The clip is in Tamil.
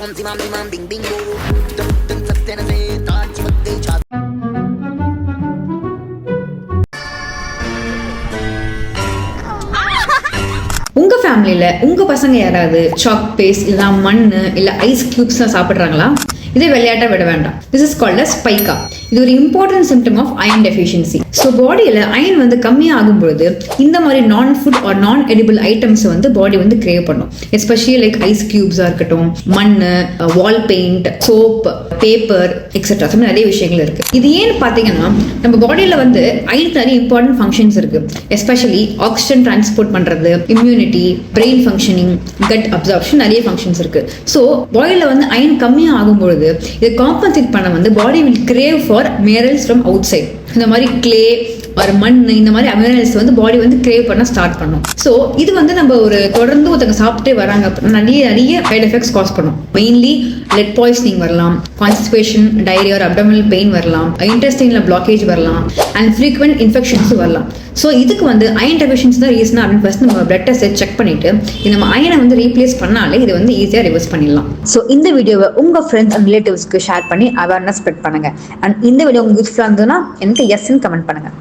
உங்க ஃபேமிலியில உங்க பசங்க யாராவது சாக் பேஸ்ட் இல்ல மண்ணு இல்ல ஐஸ் கியூப்ஸ் சாப்பிடுறாங்களா? இதை விளையாட்ட விட வேண்டாம். This is called as pica. இது ஒரு important symptom of iron deficiency. So பாடியில் அயன் வந்து கம்மியாகும் பொழுது இந்த மாதிரி non food or non edible items வந்து பாடி வந்து கிரேவ் பண்ணும். எஸ்பெஷலி லைக் ஐஸ் கியூப்ஸாக இருக்கட்டும், மண், வால் பெயிண்ட், சோப், பேப்பர் எக்ஸெட்ரா நிறைய விஷயங்கள் இருக்கு. இது ஏன்னு பார்த்தீங்கன்னா நம்ம பாடியில் வந்து அயனுக்கு நிறைய இம்பார்ட்டன்ட் ஃபங்க்ஷன்ஸ் இருக்கு. எஸ்பெஷலி ஆக்சிஜன் டிரான்ஸ்போர்ட் பண்றது, immunity, brain functioning, gut absorption நிறைய ஃபங்க்ஷன்ஸ் இருக்கு. ஸோ பாடியில் வந்து அயன் கம்மியாக ஆகும்பொழுது இதை காம்பன்சேட் பண்ண வந்து body will crave for minerals from outside. இந்த மாதிரி கிளே ஒரு மண் இந்த மாதிரி மினரல்ஸ் வந்து பாடி வந்து கிரேவ் பண்ண ஸ்டார்ட் பண்ணும். ஸோ இது வந்து நம்ம ஒரு தொடர்ந்து ஒருத்தங்க சாப்பிட்டே வராங்க அப்படின்னா நிறைய சைட் எஃபெக்ட்ஸ் காஸ் பண்ணும். மெயின்லி லெட் பாய்சனிங் வரலாம், கான்ஸ்டிபேஷன், டயரியா, அப்டமினல் பெயின் வரலாம், இன்டெஸ்டைன்ல பிளாக்கேஜ் வரலாம், அண்ட் ஃப்ரீக்வெண்ட் இன்ஃபெக்ஷன்ஸ் வரலாம். ஸோ இதுக்கு வந்து அயன் டெஃபிஷியன்சி தான் ரீசன் அப்படின்னு ஃபர்ஸ்ட் நம்ம பிளட் டெஸ்ட் செக் பண்ணிட்டு நம்ம அயனை வந்து ரீப்ளேஸ் பண்ணாலே இது வந்து ஈஸியாக ரிவர்ஸ் பண்ணிடலாம். ஸோ இந்த வீடியோவை உங்க ஃப்ரெண்ட்ஸ் அண்ட் ரிலேட்டிவ்ஸ்க்கு ஷேர் பண்ணி அவேர்னஸ் ஸ்ப்ரெட் பண்ணுங்க. அண்ட் இந்த வீடியோ உங்களுக்கு யூஸ்ஃபுல்லாக இருந்ததுன்னா எனக்கு எஸ்ன்னு கமெண்ட் பண்ணுங்க.